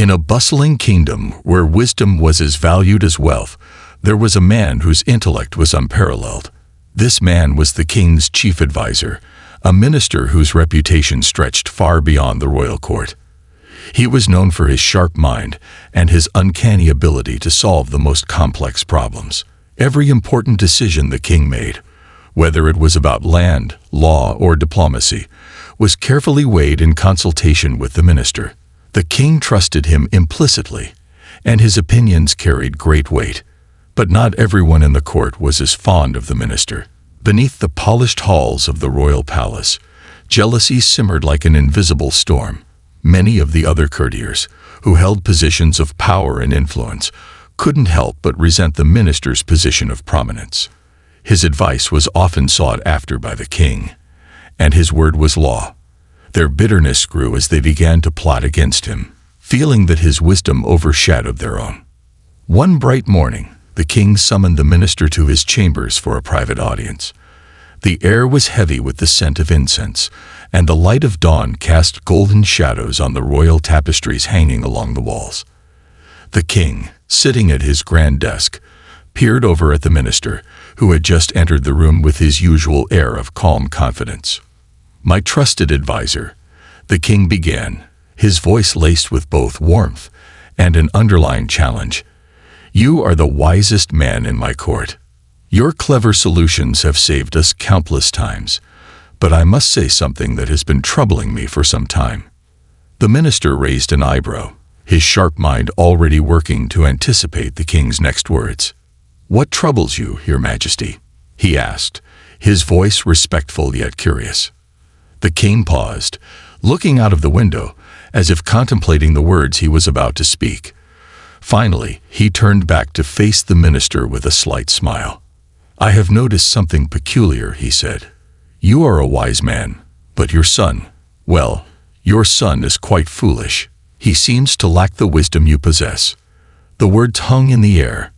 In a bustling kingdom where wisdom was as valued as wealth, there was a man whose intellect was unparalleled. This man was the king's chief advisor, a minister whose reputation stretched far beyond the royal court. He was known for his sharp mind and his uncanny ability to solve the most complex problems. Every important decision the king made, whether it was about land, law, or diplomacy, was carefully weighed in consultation with the minister. The king trusted him implicitly, and his opinions carried great weight. But not everyone in the court was as fond of the minister. Beneath the polished halls of the royal palace, jealousy simmered like an invisible storm. Many of the other courtiers, who held positions of power and influence, couldn't help but resent the minister's position of prominence. His advice was often sought after by the king, and his word was law. Their bitterness grew as they began to plot against him, feeling that his wisdom overshadowed their own. One bright morning, the king summoned the minister to his chambers for a private audience. The air was heavy with the scent of incense, and the light of dawn cast golden shadows on the royal tapestries hanging along the walls. The king, sitting at his grand desk, peered over at the minister, who had just entered the room with his usual air of calm confidence. "My trusted advisor," the king began, his voice laced with both warmth and an underlying challenge. "You are the wisest man in my court. Your clever solutions have saved us countless times, but I must say something that has been troubling me for some time." The minister raised an eyebrow, his sharp mind already working to anticipate the king's next words. "What troubles you, Your Majesty?" he asked, his voice respectful yet curious. The king paused, looking out of the window, as if contemplating the words he was about to speak. Finally, he turned back to face the minister with a slight smile. "I have noticed something peculiar," he said. "You are a wise man, but your son, well, your son is quite foolish. He seems to lack the wisdom you possess." The words hung in the air,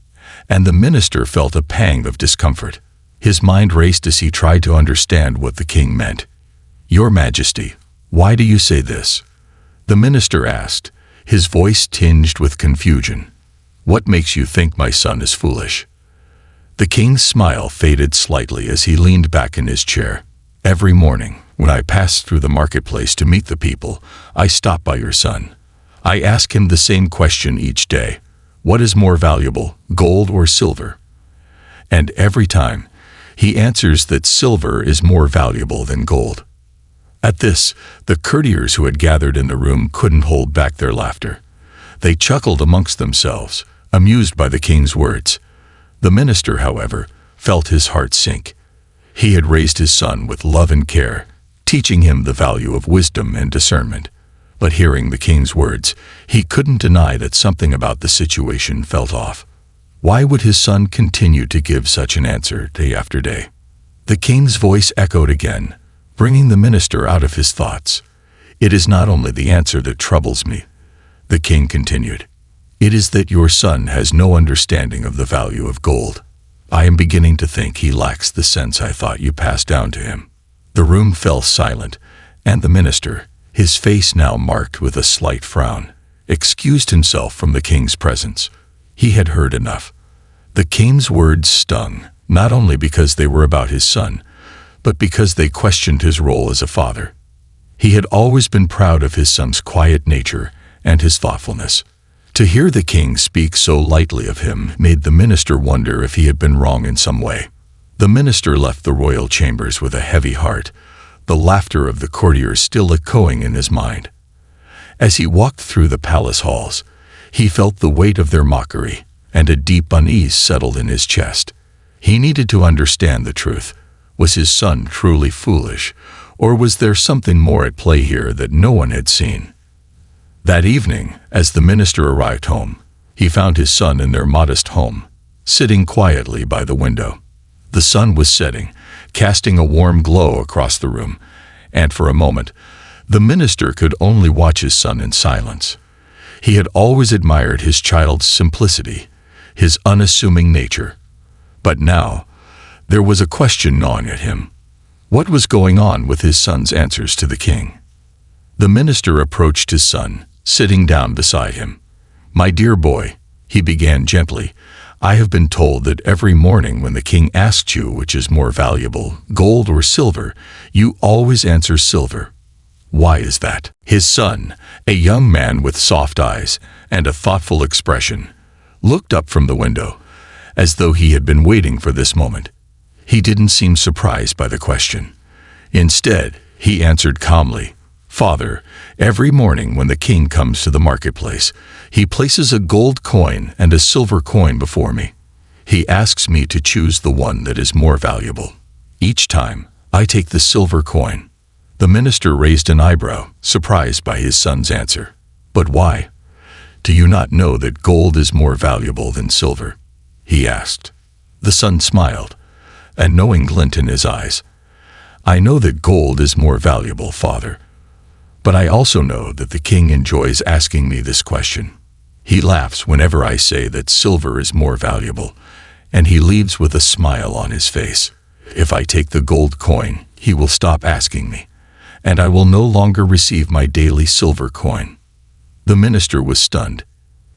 and the minister felt a pang of discomfort. His mind raced as he tried to understand what the king meant. "Your Majesty, why do you say this?" the minister asked, his voice tinged with confusion. "What makes you think my son is foolish?" The king's smile faded slightly as he leaned back in his chair. "Every morning, when I pass through the marketplace to meet the people, I stop by your son. I ask him the same question each day. What is more valuable, gold or silver? And every time, he answers that silver is more valuable than gold." At this, the courtiers who had gathered in the room couldn't hold back their laughter. They chuckled amongst themselves, amused by the king's words. The minister, however, felt his heart sink. He had raised his son with love and care, teaching him the value of wisdom and discernment. But hearing the king's words, he couldn't deny that something about the situation felt off. Why would his son continue to give such an answer day after day? The king's voice echoed again, bringing the minister out of his thoughts. "It is not only the answer that troubles me," the king continued. "It is that your son has no understanding of the value of gold. I am beginning to think he lacks the sense I thought you passed down to him." The room fell silent, and the minister, his face now marked with a slight frown, excused himself from the king's presence. He had heard enough. The king's words stung, not only because they were about his son, but because they questioned his role as a father. He had always been proud of his son's quiet nature and his thoughtfulness. To hear the king speak so lightly of him made the minister wonder if he had been wrong in some way. The minister left the royal chambers with a heavy heart, the laughter of the courtiers still echoing in his mind. As he walked through the palace halls, he felt the weight of their mockery, and a deep unease settled in his chest. He needed to understand the truth. Was his son truly foolish, or was there something more at play here that no one had seen? That evening, as the minister arrived home, he found his son in their modest home, sitting quietly by the window. The sun was setting, casting a warm glow across the room, and for a moment, the minister could only watch his son in silence. He had always admired his child's simplicity, his unassuming nature. But now, there was a question gnawing at him. What was going on with his son's answers to the king? The minister approached his son, sitting down beside him. "My dear boy," he began gently, "I have been told that every morning when the king asks you which is more valuable, gold or silver, you always answer silver. Why is that?" His son, a young man with soft eyes and a thoughtful expression, looked up from the window, as though he had been waiting for this moment. He didn't seem surprised by the question. Instead, he answered calmly, "Father, every morning when the king comes to the marketplace, he places a gold coin and a silver coin before me. He asks me to choose the one that is more valuable. Each time, I take the silver coin." The minister raised an eyebrow, surprised by his son's answer. "But why? Do you not know that gold is more valuable than silver?" he asked. The son smiled, a knowing glint in his eyes. "I know that gold is more valuable, father. But I also know that the king enjoys asking me this question. He laughs whenever I say that silver is more valuable, and he leaves with a smile on his face. If I take the gold coin, he will stop asking me, and I will no longer receive my daily silver coin." The minister was stunned.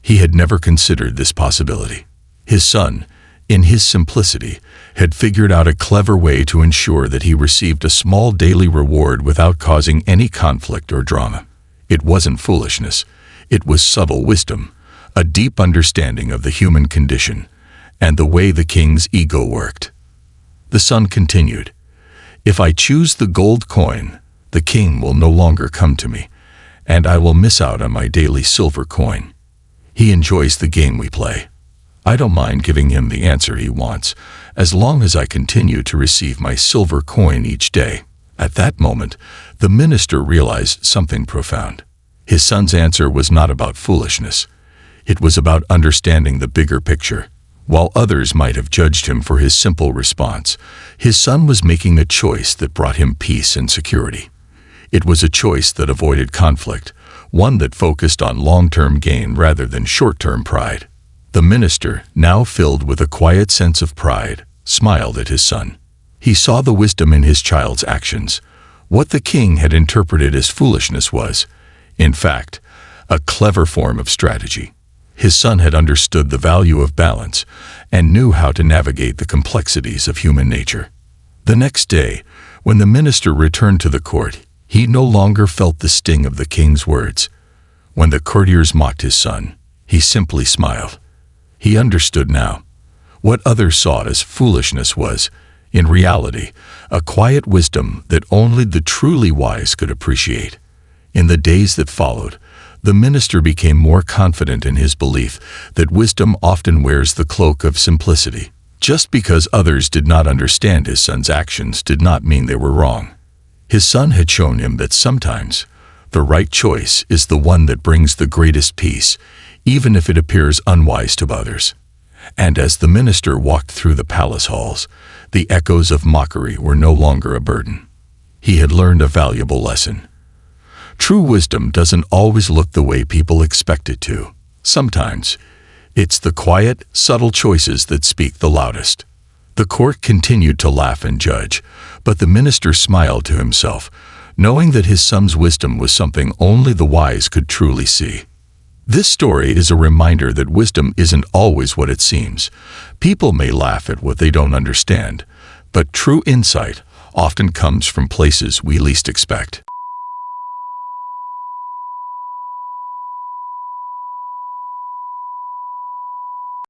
He had never considered this possibility. His son, in his simplicity, had figured out a clever way to ensure that he received a small daily reward without causing any conflict or drama. It wasn't foolishness. It was subtle wisdom, a deep understanding of the human condition, and the way the king's ego worked. The son continued, "If I choose the gold coin, the king will no longer come to me, and I will miss out on my daily silver coin. He enjoys the game we play. I don't mind giving him the answer he wants, as long as I continue to receive my silver coin each day." At that moment, the minister realized something profound. His son's answer was not about foolishness. It was about understanding the bigger picture. While others might have judged him for his simple response, his son was making a choice that brought him peace and security. It was a choice that avoided conflict, one that focused on long-term gain rather than short-term pride. The minister, now filled with a quiet sense of pride, smiled at his son. He saw the wisdom in his child's actions. What the king had interpreted as foolishness was, in fact, a clever form of strategy. His son had understood the value of balance and knew how to navigate the complexities of human nature. The next day, when the minister returned to the court, he no longer felt the sting of the king's words. When the courtiers mocked his son, he simply smiled. He understood now. What others saw as foolishness was, in reality, a quiet wisdom that only the truly wise could appreciate. In the days that followed, the minister became more confident in his belief that wisdom often wears the cloak of simplicity. Just because others did not understand his son's actions did not mean they were wrong. His son had shown him that sometimes the right choice is the one that brings the greatest peace, even if it appears unwise to others. And as the minister walked through the palace halls, the echoes of mockery were no longer a burden. He had learned a valuable lesson. True wisdom doesn't always look the way people expect it to. Sometimes, it's the quiet, subtle choices that speak the loudest. The court continued to laugh and judge, but the minister smiled to himself, knowing that his son's wisdom was something only the wise could truly see. This story is a reminder that wisdom isn't always what it seems. People may laugh at what they don't understand, but true insight often comes from places we least expect.